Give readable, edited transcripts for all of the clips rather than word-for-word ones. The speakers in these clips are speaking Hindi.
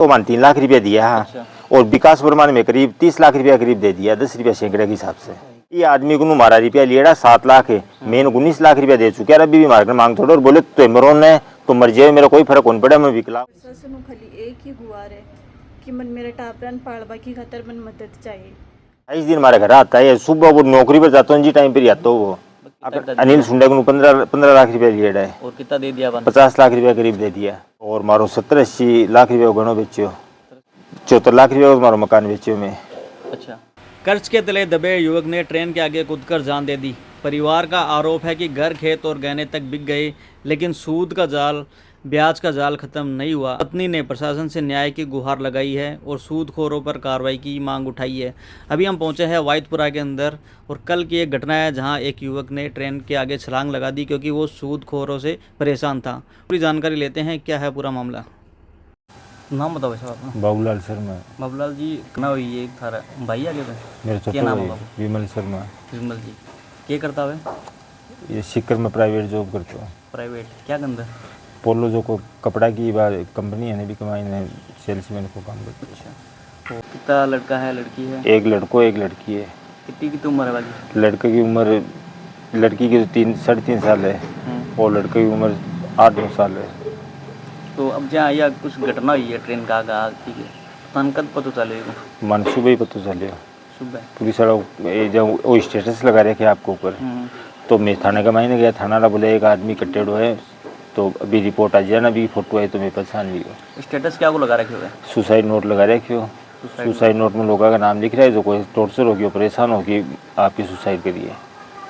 तो मान 3 लाख रुपया दिया है। अच्छा। और विकास वर्मा ने करीब 30 लाख रुपया करीब दे दिया, 10 रुपया सैकड़े के हिसाब से। ये आदमी को मारा रुपया लिया 7 लाख है, मैंने 19 लाख रुपया दे चुका है। अभी भी मार्केट मांग थोड़ा और बोले तो मरो ने तो मर जाए, मेरा कोई फर्क नहीं पड़ा, मैं विकला। खाली एक ही गुहार है कि मन मेरे टापरन पाड़वा की खातर मन मदद चाहिए। 22 दिन हमारे घर आता है, सुबह वो नौकरी पर जाता हूँ जी टाइम पर आता हूँ। वो अनिल सुंडा को 15 लाख रुपया लिया है। और कितना दे दिया? 50 लाख रुपया करीब दे दिया। और मारो 70-80 लाख रुपया गणो बेचो, 74 लाख रुपया मारो मकान बेचो में। अच्छा। कर्ज के तले दबे युवक ने ट्रेन के आगे कूदकर जान दे दी। परिवार का आरोप है कि घर, खेत और गहने तक बिक गए, लेकिन सूद का जाल, ब्याज का जाल खत्म नहीं हुआ। पत्नी ने प्रशासन से न्याय की गुहार लगाई है और सूदखोरों पर कार्रवाई की मांग उठाई है। अभी हम पहुंचे हैं वाहिदपुरा के अंदर और कल की एक घटना है जहां एक युवक ने ट्रेन के आगे छलांग लगा दी क्योंकि वो सूदखोरों से परेशान था। पूरी जानकारी लेते हैं, क्या है पूरा मामला। नाम बताओ साहब अपना। बाबूलाल शर्मा। बाबूलाल जी, कना हुई ये थारा भाई आगे पे मेरे क्या नाम होगा? विमल शर्मा। विमल जी क्या करता है? ये सिक्कर में प्राइवेट जॉब करता हूँ। प्राइवेट क्या करता? पोलो जो को कपड़ा की कंपनी है, भी कमाई ने सेल्समैन को काम करता है। अच्छा। तो कितना लड़का है, लड़की है? एक लड़को एक लड़की है। कितनी उम्र है बाकी? लड़के की उम्र, लड़की की 3-3.5 साल है और लड़के की उम्र 8-9 साल है। तो अब जहाँ यह कुछ घटना हुई है ट्रेन का आगा, ठीक है, तन कद पता चलेगा? मन सुबह ही पता चले। सुबह पूरी सड़क जब वो स्टेटस लगा रखे आपके ऊपर, तो मैं थाने का मायने गया। थाना वाला बोले एक आदमी कट्टेड़ो है, तो अभी रिपोर्ट आ जाए ना, अभी फोटो आई तो मैं पहचान लियो। स्टेटस क्या को लगा रखे हुए? सुसाइड नोट लगा रखे हो। सुसाइड नोट में लोगों का नाम लिख रहा है, जो कोई टॉर्चर होगी, परेशान होगी, आपकी सुसाइड करिए।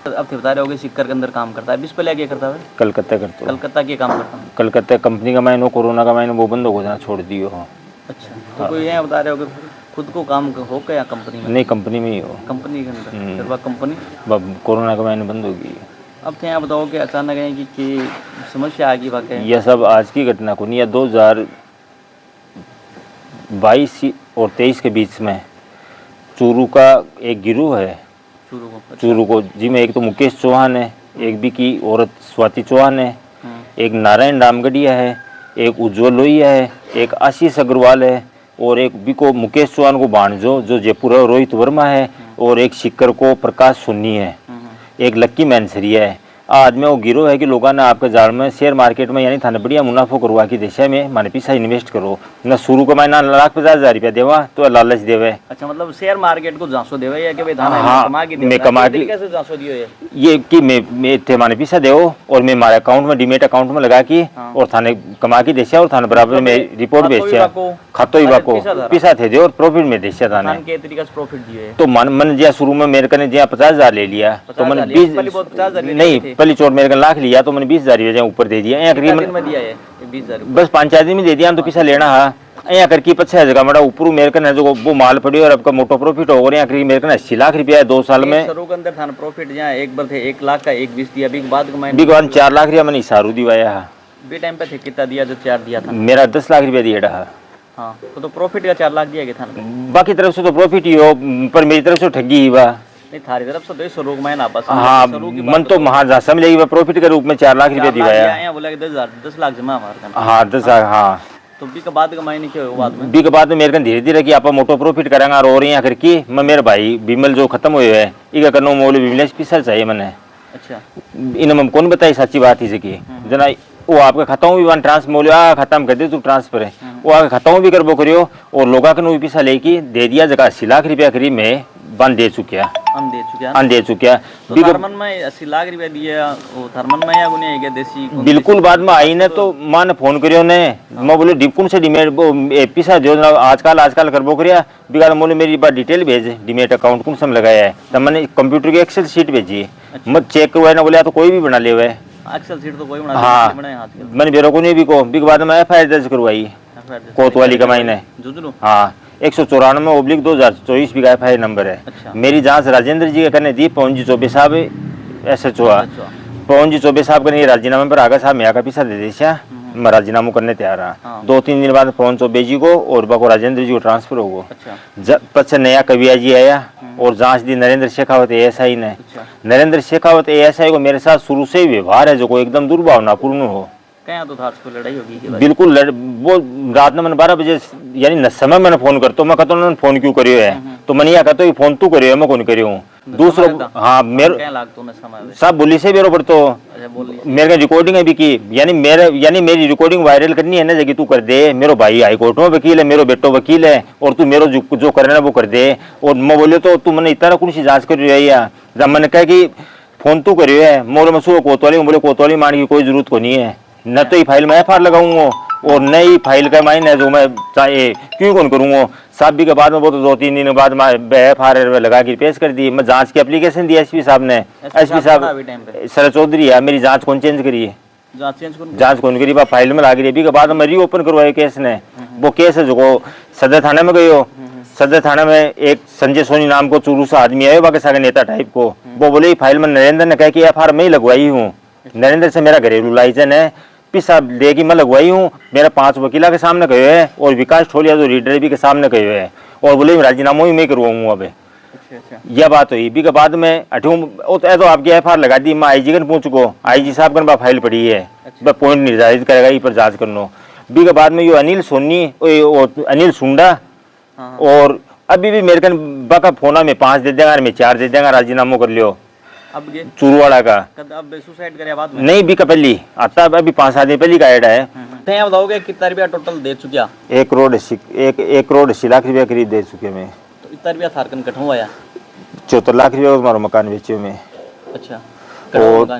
अब थे बता रहे होगे सिक्कर के अंदर काम करता है, बीस पहले क्या करता है? कलकत्ता करता हूँ। कलकत्ता के काम करता हूँ। कलकत्ता कंपनी का मायने, कोरोना का मायने वो बंद हो गया, छोड़ दियो हो। अच्छा। तो कोई यहाँ बता रहे होगे खुद को काम हो क्या या कंपनी में? नहीं, कंपनी में ही हो। कंपनी के अंदर फिर वह कंपनी कोरोना का मायने बंद होगी। अब थे यहाँ बताओ कि अचानक है कि समस्या आ गई वाकई? यह सब आज की घटना को नहीं, या 2022 और 23 के बीच में चूरू का एक गिरोह है। चूरू को जी में एक तो मुकेश चौहान है, एक भी की औरत स्वाति चौहान है, एक नारायण रामगढ़िया है, एक उज्जवल लोहिया है, एक आशीष अग्रवाल है, और एक भी को मुकेश चौहान को भांजो जो जयपुर है रोहित वर्मा है, और एक सिक्कर को प्रकाश सोनी है, एक लक्की मैनसरिया है। आज में वो गिरोह है कि लोगों ने आपके जाल में शेयर मार्केट में यानी थाने बढ़िया मुनाफो करवा की दिशा में माने पीछा इन्वेस्ट करो ना। शुरू को महीना 1,50,000 रुपया देवा तो लालच देवे। अच्छा, मतलब शेयर मार्केट को जांसो देवे या कि भाई थाना कमा के मैं कमा के कैसे जांसो दियो ये कि मैं थे माने पीछा देओ और मैं हमारे अकाउंट में डीमेट अकाउंट में लगा की और थाने कमा की देशा और थाने बराबर में रिपोर्ट भेजा खातो ही बाको पीछा थे दे और प्रॉफिट में देशा थाने के तरीके से प्रॉफिट दिए। तो मन जिया शुरू में मेरे कने जिया 50,000 ले लिया तो मैंने 20 नहीं पहली चोट मेरे लाख लिया तो मैंने 20,000 ऊपर दे दिया। बस 5-4 दिन में दे दिया, हम तो पीछा लेना है यहाँ करके 50,000 मेरा ऊपर मेरे कने जो वो माल पड़ी और आपका मोटो प्रॉफिट हो गया मेरे कने 80 लाख रुपया 2 साल में। शुरू के अंदर था प्रॉफिट जहाँ एक बार थे 1 लाख का 1 20 दिया, बीच बाद 4 लाख रुपया मैंने इशारू दिवाया है। बे टाइम पे थे कितना दिया जो 4 दिया था? मेरा 10 लाख रुपया दिया रहा। हाँ, तो प्रॉफिट का 4 लाख दिया गया था। बाकी तरफ से तो प्रॉफिट ही हो, पर मेरी तरफ से ठगी ही हुआ। नहीं, थारी तरफ से तो शुरू में ना बस। हाँ, मन तो महाजा समझेगी प्रॉफिट के रूप में 4 लाख रुपया दिवाया। बोला 10 लाख जमा हमारे। हाँ 10 लाख। हाँ तो बी के बाद कमाई नहीं क्यों बाद में? बी के बाद में मेरे धीरे धीरे कि आप मोटो प्रॉफिट करेंगे और यहाँ करके मैं मेरे भाई बिमल जो खत्म हुए है इका करनो मोल बिमलेश पीसा चाहिए मैंने। अच्छा, इन्हें कौन बताई सच्ची बात ही की जना वो आपका खताओं भी वन ट्रांसफर मोल खत्म कर दे तू ट्रांसफर है वो आगे खताओं भी करबो करियो और लोगा के पीसा लेके दे दिया जगह 80 लाख रुपया करीब में बन दे चुकिया। अन दे चुकिया तो थर्मन में 80 लाख रुपया दिया वो थर्मन में या गुने है देसी बिल्कुल बाद में आई ने तो मां ने फोन करियो ने मैं बोले डिपकुन से डिमेट वो पीसा जो आजकल करबो करिया बिगाड़ मोले मेरी बात डिटेल भेज डिमेट अकाउंट कुन सम लगाया है तब मैंने कंप्यूटर की एक्सेल शीट भेजी मत चेक करवाए ना बोले तो कोई भी बना ले हुए एक्सेल शीट तो कोई बना हाँ मैंने बेरो को नहीं भी को बिग बाद में एफआईआर दर्ज करवाई कोतवाली कमाई ने। हाँ 194/2024 भी का एफआईआर नंबर है। अच्छा। मेरी जांच राजेंद्र जी के करने दी पवन जी चौबे साहब एसएचओ पवन जी चौबे साहब करने राजीनामे पर आगा साहब मैं का पीछा दे देशा मैं राजीनामा करने तैयार हाँ। 2-3 दिन बाद पवन चौबे जी को और बाको राजेंद्र जी को ट्रांसफर होगा। अच्छा। पछ नया कविया जी आया और जांच दी नरेंद्र शेखावत एएसआई ने। अच्छा। नरेंद्र शेखावत एएसआई को मेरे साथ शुरू से ही व्यवहार है जो को एकदम दुर्भावनापूर्ण हो। क्या तो था उसको लड़ाई होगी कि भाई? बिल्कुल वो रात में मैंने 12 बजे यानी न समय मैंने फोन करता मैं कहता हूँ फोन क्यों करियो है तो मैंने यह कहता फोन तू करियो है मैं कौन करियो हूँ दूसरों हाँ मेरे क्या लागतो ने समय सब बोली से मेरे ऊपर तो मेरे रिकॉर्डिंग है भी की यानी मेरी रिकॉर्डिंग वायरल करनी है ना जगह तू कर दे मेरे भाई हाई कोर्ट में वकील है मेरे बेटो वकील है और तू मेरे जो करना है वो कर दे और मैं बोलियो तो तू मैंने इतना कौन सी जांच कर रही है जब मैंने कहा कि फोन तू करियो है मोर में सुबह कोतवाली बोले कोतवाली मान की कोई जरूरत को नहीं है न तो ये फाइल में FIR लगाऊंगा और नई फाइल का माइन है जो मैं चाहे क्यों कौन करूंगा साहब के बाद में वो तो 2-3 दिन बाद FIR लगा के पेश कर दी मैं जांच की एप्लीकेशन दी SP साहब ने SP साहब सर चौधरी है मेरी जांच कौन चेंज करी है जांच कौन करी फाइल में लागी अभी के बाद में रीओपन करवाए केस ने वो केस है जो सदर थाने में गयो सदर थाने में एक संजय सोनी नाम को चूरू से आदमी आयो बाकी सारे नेता टाइप को वो बोले फाइल में नरेंद्र ने कहा कि FIR मैं ही लगवाई हूँ नरेंद्र से मेरा घरेलू लाइसेंस है पिसा लेगी मैं लगवाई हूँ मेरा 5 वकीला के सामने कहो है और विकास ठोलिया जो रीडर भी के सामने कहो है और बोले राजीनामा ही मैं करवाऊंगा अब यह बात हुई भी के बाद में तो आपकी FIR लगा दी मैं IG कन पूछ को IG साहब कन फाइल पड़ी है पॉइंट निर्धारित करेगा ये पर जांच करना बी के बाद में यो अनिल सोनी अनिल सुंडा और अभी भी मेरे कन बाका फोना में 5 दे देगा मैं 4 दे देगा राजीनामा कर लियो अब चूरूवाड़ा का अब सुसाइड करे बाद में नहीं भी पहली आता अभी 5-7 दिन पहली का ऐड है तो बताओगे कितना रुपया टोटल दे चुकिया 1 करोड़ 80 लाख रुपया करीब दे चुके मैं तो इतना रुपया थारकन कट हुआ 74 लाख रुपया तुम्हारा मकान बेचे में अच्छा और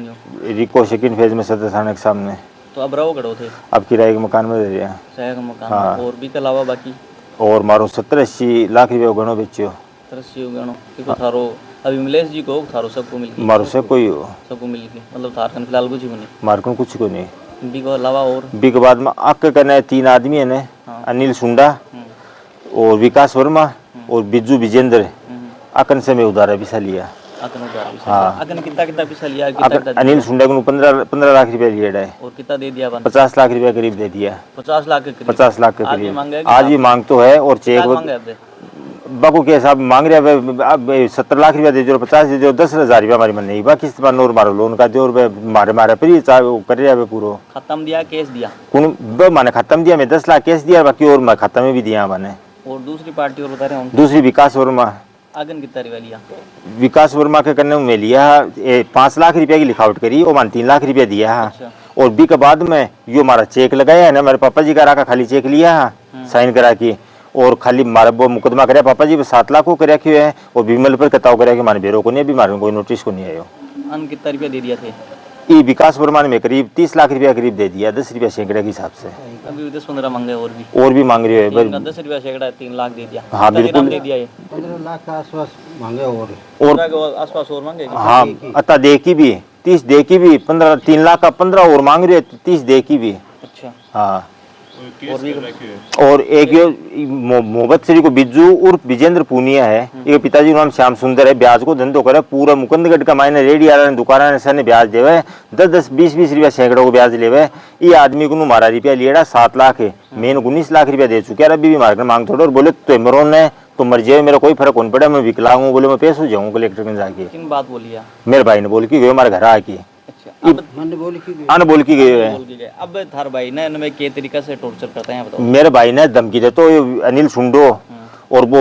रिको सेकंड फेज में सदर थाने के सामने तो अब रहो करो थे अब किराए के मकान में दे रहे किराए का मकान और भी के अलावा बाकी और मारो 70-80 लाख रुपया गणो बेचो 70-80 गणो क्योंकि थारो अभी मिलेश जी को थारो सबको मिल गई मारो से कोई हो सबको मिल गई मतलब थारकन फिलहाल कुछ भी नहीं मारकन कुछ को नहीं बी को अलावा और बी के बाद में आक करने 3 आदमी है ने अनिल सुंडा और विकास वर्मा और बिज्जू विजेंद्र अकन से मैं उधार पैसा लिया अकन कितना पैसा लिया अनिल सुंडा को 15 लाख रुपया लिया है और कितना दे दिया 50 लाख रुपया करीब दे दिया 50 लाख के करीब 50 लाख के करीब आज भी मांग तो है और चेक बाकू के हिसाब मांग रहे अब 70 लाख रुपया दे दो 50 दे दो 10,000 रुपया हमारी मन नहीं बाकी इस्तेमाल और मारो लोन का दो मारे फिर कर रहे पूरा खत्म दिया केस दिया कौन मैंने खत्म दिया मैं 10 लाख केस दिया बाकी और मैं खत्म में भी दिया मैंने और दूसरी पार्टी और बता रहे हैं दूसरी विकास वर्मा अगन कितना रुपया लिया विकास वर्मा के करने में लिया 5 लाख रुपया की लिखावट करी और मान 3 लाख रुपया दिया और बी के बाद में यो हमारा चेक लगाया है ना मेरे पापा जी का रखा खाली चेक लिया साइन करा के और खाली मारा वो मुकदमा करे पापा जी 7 लाख को करे क्यों है और विमल पर कताव करे कि मारे बेरो को नहीं अभी मारे कोई नोटिस को नहीं आयो अन कितना रुपया दे दिया थे ये विकास वर्मा ने करीब 30 लाख रुपया करीब दे दिया 10 रुपया सैकड़े के हिसाब से अभी 10-15 मांगे और भी मांग रही है 10 रुपया सैकड़ा 3 लाख दे दिया हाँ बिल्कुल दे दिया ये 15 लाख के आसपास मांगे और आसपास और मांगे हाँ अता दे की भी 30 दे की भी 3 लाख का 15 और मांग रही है 30 दे की भी अच्छा हाँ और एक मोहब्बत श्री को बिज्जू उर्फ विजेंद्र पूनिया है ये पिताजी नाम श्याम सुंदर है ब्याज को धंधो करे पूरा मुकुंदगढ़ का मायने रेडी आ रहा दुकान ने ब्याज देवे 10-20 रुपया सैकड़ों को ब्याज लेवे ये आदमी को मारा रुपया लिया 7 लाख है मैंने 19 लाख रुपया दे चुके अभी भी मार्केट मांग थोड़ा और बोले तो मरो ने तो मर जाए मेरा कोई फर्क नहीं पड़ा मैं विकलांग हूँ बोले मैं पेश हो जाऊँ कलेक्टर में जाके किन बात बोली मेरे भाई ने बोल की गए हमारे घर आके बोल की गई है अब थार भाई ने इनमें के तरीका से टॉर्चर करते हैं बताओ मेरे भाई ने धमकी दे तो अनिल सुंडो और वो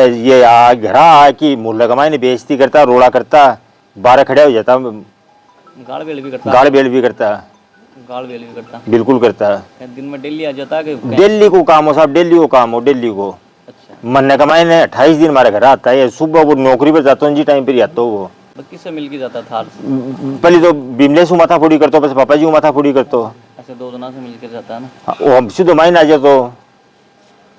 ये घर आ कि मुल्ला कमाई ने बेइज्जती करता रोड़ा करता 12 खड़ा हो जाता गाड़ बेल भी करता गाड़ बेल भी करता बिल्कुल करता दिन में डेली आ जाता है डेली को काम हो साहब डेली को काम हो डेली को मन कमाई ने 28 दिन हमारे घर आता है सुबह वो नौकरी पर जाता हूँ जी टाइम पर आता वो किससे मिल के जाता था पहले तो बिमलेश को माथा फोड़ी करता बस पापा जी को माथा फोड़ी करता ऐसे 2 जना से मिलकर जाता है ना वो हम सीधो माइन आ जातो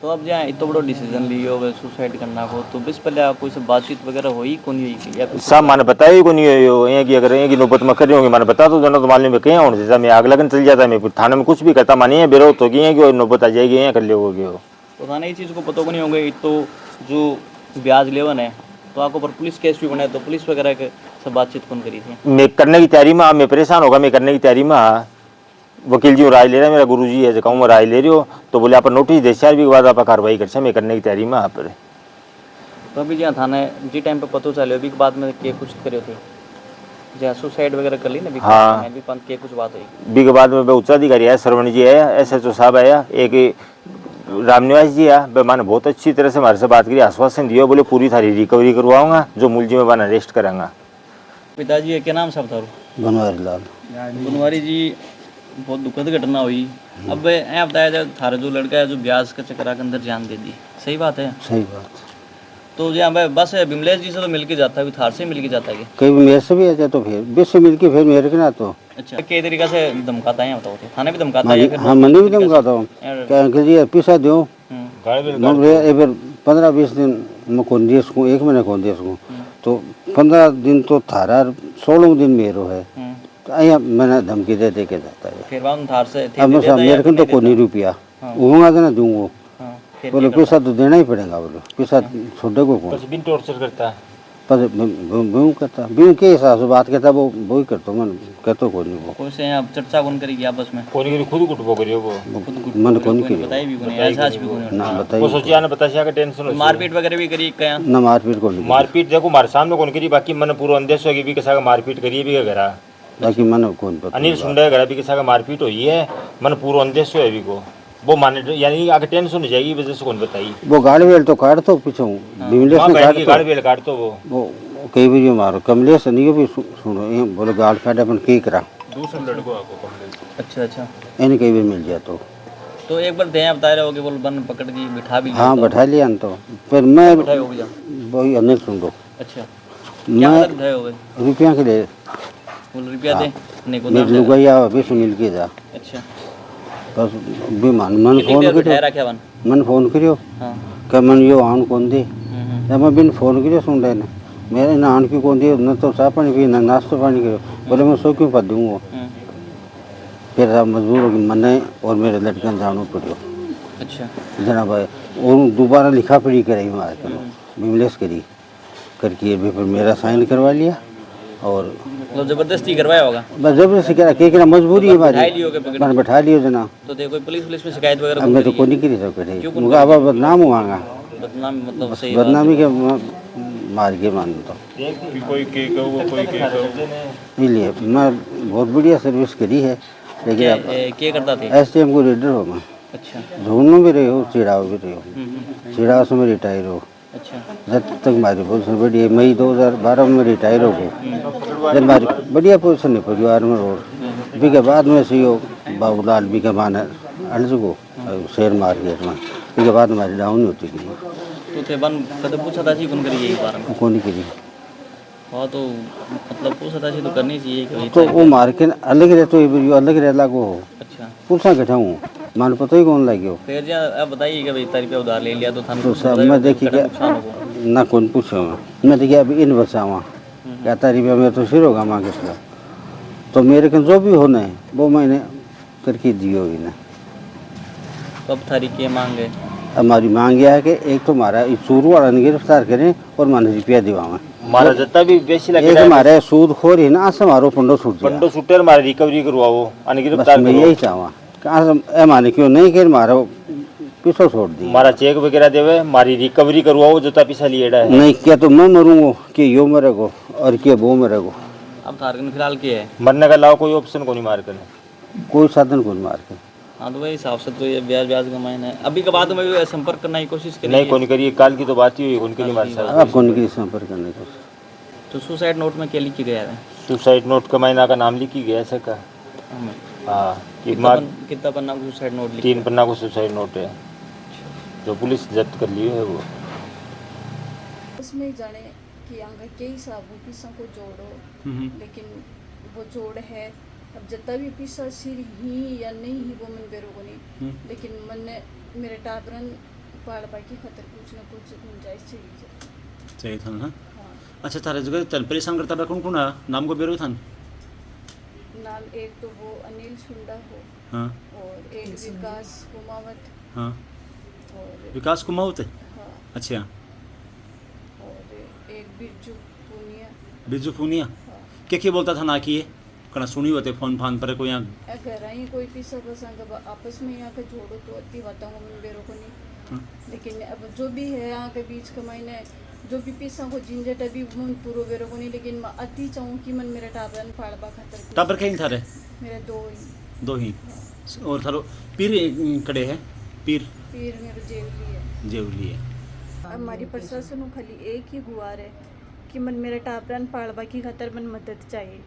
तो अब जहाँ इतना बड़ा डिसीजन लियो सुसाइड करना को तो बस पहले कोई से बातचीत वगैरह हुई कौन हुई या सब मैंने बताया को नहीं हो ये कि अगर ये की नौबत में कर रही होंगी मैंने बता दो दोनों तो मालूम में कहीं होने से मैं आग लगन चल जाता मैं थाने में कुछ भी करता मानी है बेरो तो कि नौबत आ जाएगी यहाँ कर लियोगे तो थाने ये चीज़ को पता को नहीं होंगे तो जो ब्याज लेवन है तो आपको पर पुलिस केस भी बनाए तो पुलिस वगैरह के सब बातचीत कौन करी थी मैं करने की तैयारी में मैं परेशान होगा मैं करने की तैयारी में वकील जी राय ले रहा है मेरा गुरुजी है कहूँ मैं राय ले रही हो तो बोले आप नोटिस दे 4 के बाद आप कार्रवाई कर मैं करने की तैयारी में आप तो अभी जहाँ थाने जी टाइम पे पता चले अभी के बाद में के कुछ करे थे जहाँ सुसाइड वगैरह कर ली ना हाँ। मैं भी पंथ के कुछ बात हुई बी के बाद में उच्चाधिकारी आया, श्रवण जी आया, SHO साहब आया, एक रामनिवास जी आया, वे मैंने बहुत अच्छी तरह से हमारे से बात करी, आश्वासन दिया, बोले पूरी थारी रिकवरी करवाऊंगा, जो मुलजिम है मैंने अरेस्ट करांगा। पिताजी क्या नाम सब था? बनवारी लाल। बनवारी जी, बहुत दुखद घटना हुई। अब ऐ बताया जाए थारा जो लड़का है जो ब्याज का चक्कर के अंदर जान दे दी, सही बात है? सही बात। तो यहाँ बस विमलेश जी से तो मिल के जाता है, थार से मिल के जाता है क्या? कहीं मेरे से भी आ जाए तो फिर बीस से मिल के फिर मेरे के ना तो। अच्छा, कई तरीका से धमकाता है बताओ तो? थाने भी धमकाता है या फिर? हाँ मैंने भी धमकाता हूँ क्या अंकल जी पैसा दो, फिर 15-20 दिन मैं कौन दिए उसको, 1 महीने कौन दिए उसको, तो 15 दिन तो थारा 16 दिन मेरो है, तो અહીંયા मैंने धमकी दे के जाता है। फिर बाद थार से अब मैं मेरे को तो कोई नहीं रुपया होगा तो ना दूंगा, बोले पैसा तो देना ही पड़ेगा, बोलो पैसा छोड़े को कौन बिन टॉर्चर करता है, पर व्यू करता व्यू के हिसाब से बात करता वो वही करता मन कहते कोई नहीं, वो कोई से यहाँ चर्चा कौन करेगी आपस में? कोई खुद कुटबो करियो, वो मन कौन की बताई भी कोनी, एहसास भी कोनी, ना वो बताइए सोचिया ना बतासिया का टेंशन हो, मारपीट वगैरह भी करी क्या? ना मारपीट को नहीं, मारपीट देखो हमारे सामने कौन करी, बाकी मन पूरा अंदेश होगी भी किसा का मारपीट करिए भी घरा, बाकी मन कौन पता अनिल सुंडा घरा भी किसा का मारपीट हुई है, मन पूरा अंदेश है अभी को, वो माने यानी आगे टेंशन हो जाएगी वजह से कौन बताई, वो गाड़ी वेल तो काट तो पीछे विमलेश ने गाड़ी बेल काट तो वो कई भी मारो कमलेश नहीं भी सुनो ये बोले गाड़ काट अपन की करा दूसरे लड़को आपको कमलेश। अच्छा अच्छा, इन्हें कई भी मिल जाए तो एक बार दया बता रहे हो कि बोल बन पकड़ के बिठा भी लिया हाँ तो? बैठा लिया न तो फिर मैं बिठाए हो गया? वही अनिल सुन लो अच्छा, क्या मैं तक बिठाए हो गए? रुपया के लिए बोल रुपया दे नहीं को मेरे लुगाइया भी सुनील के जा अच्छा, बस भी मन कितनी फोन देर बिठाया करियो रखे वन? मन फोन करियो हाँ क्या मन यो आन कौन दे, जब मैं बिन फोन करियो सुन रहे ने मेरे ना आन की कौन दे, न तो चाय पानी पी ना नाश्ता पानी करो, बोले मैं सो क्यों पा दूंगा, फिर आप मजबूर हो कि मैंने और मेरे लड़के ने जाना पड़ियो। अच्छा, जना भाई और दोबारा लिखा पढ़ी कराई हमारे को विमलेश करी करके भी फिर मेरा साइन करवा लिया और मतलब जबरदस्ती करवाया होगा? बस जबरदस्ती करा के मजबूरी है बिठाई हमारी, लियो के पकड़? मैंने बैठा लियो जना, तो देखो पुलिस में शिकायत वगैरह अब कौन मैं तो करी कोई है? नहीं करी सब करे क्यों कौन मुझे अब बदनाम हुआगा, बदनाम मतलब सही बात बदनामी के मार के मान तो इसलिए मैं बहुत बढ़िया सर्विस करी है, लेकिन क्या करता थे? STM को रीडर हो मैं, अच्छा, झूनो भी रही हो चिड़ाव भी रही हो, चिड़ाव से मैं रिटायर हो, अच्छा, जब तक हमारी पोजिशन बढ़िया मई 2012 में रिटायर हो गए, जब हमारी बढ़िया पोजिशन है परिवार में और भी के बाद में सी हो बाबूलाल भी के माने अर्ज को शेयर मार्केट में भी के बाद हमारी डाउन होती गई, तो थे बन कदम पूछा था जी कौन करी यही बार में? कौन करी हाँ तो मतलब पूछा था जी तो करनी चाहिए कि तो वो मार्केट अलग रहे तो ये अलग रह लागो हो अच्छा, पूछा कैठा हूँ मान पता ही कौन लगे हो, फिर जा अब बताइए कि भाई इतना रुपया उधार ले लिया तो थाने तो को सब बताइए मैं कि देखी कड़ा क्या नुकसान होगा। ना कौन पूछो मैं देखिए अभी इन बचावा कहता रुपया मैं तो सिर होगा माँ के साथ, तो मेरे को जो भी होना है वो मैंने करके दियो ही ना। कब थारी के मांगे? हमारी मांग यह है कि एक तो हमारा इस सूर वाला ने गिरफ्तार करें और माने रुपया दिवावें, हमारा जत्ता भी बेसी एक लगे हमारे सूद खोर है ना आज हमारो पंडो छूट जाए, पंडो शूटर हमारे रिकवरी करवाओ बस अनगिरफ्तार मैं करो, यही चाहवा कहाँ से माने क्यों नहीं कि हमारा पीछो छोड़ दी, हमारा चेक वगैरह देवे, हमारी रिकवरी करवाओ, जता पैसा लिएड़ा है नहीं किया तो मैं मरूंगा कि यो मरेगो और कि वो मरेगो, अब थारकन फिलहाल क्या है? मरने का लाओ कोई ऑप्शन को नहीं मार कर, कोई साधन को मार के हाँ तो वही हिसाब से तो ये ब्याज ब्याज का मायने है। अभी के बाद में भी संपर्क करने की कोशिश करिए। नहीं कौन करिए, काल की तो बात ही हुई, कौन करिए हमारे साथ। आप कौन की संपर्क करने को तो सुसाइड नोट में क्या लिखी गया है? सुसाइड नोट का महीना का नाम लिखी गया ऐसा का, हाँ कितना पन्ना को सुसाइड नोट लिखा? 3 पन्ना को सुसाइड नोट है जो पुलिस जब्त कर ली है वो। उसमें जाने कि आगे कई साबु पीसा को जोड़ो, लेकिन वो जोड़ है अब जितना भी पीसा सिर ही या नहीं ही वो मन बेरो को नहीं, लेकिन मन ने मेरे टाबरन पाड़ पाई की खतर कुछ ना कुछ गुंजाइश चाहिए था ना। अच्छा थारे जगह तन परेशान करता कौन कौन है? नाम को बेरो था नाम एक तो वो अनिल सुंडा हो, हाँ, और एक विकास कुमावत, हाँ, और विकास कुमावत है, हाँ, अच्छा, और एक बिरजू पूनिया, बिरजू पूनिया, हाँ। क्या बोलता था ना कि ये कना सुनी होते फोन फान पर कोई यहाँ घर आई कोई पीसा पसंद आपस में यहाँ का जोड़ो तो अति बताऊँ मैं बेरो को नहीं, लेकिन अब जो भी है यहाँ के बीच का मैंने जो भी पिसा को झंझट अभी मन पूरो बेरो को नहीं, लेकिन मैं अति चाहूँ कि मन मेरे टाबरन पाड़बा खातर टाबर कहीं थारे मेरे दो ही और थारो पीर कड़े है पीर पीर मेरे जेवली है। जेवली है। हमारी प्रशासन को खाली एक ही गुहार है कि मन मेरे टाबरन पाड़बा की खातर मन मदद चाहिए।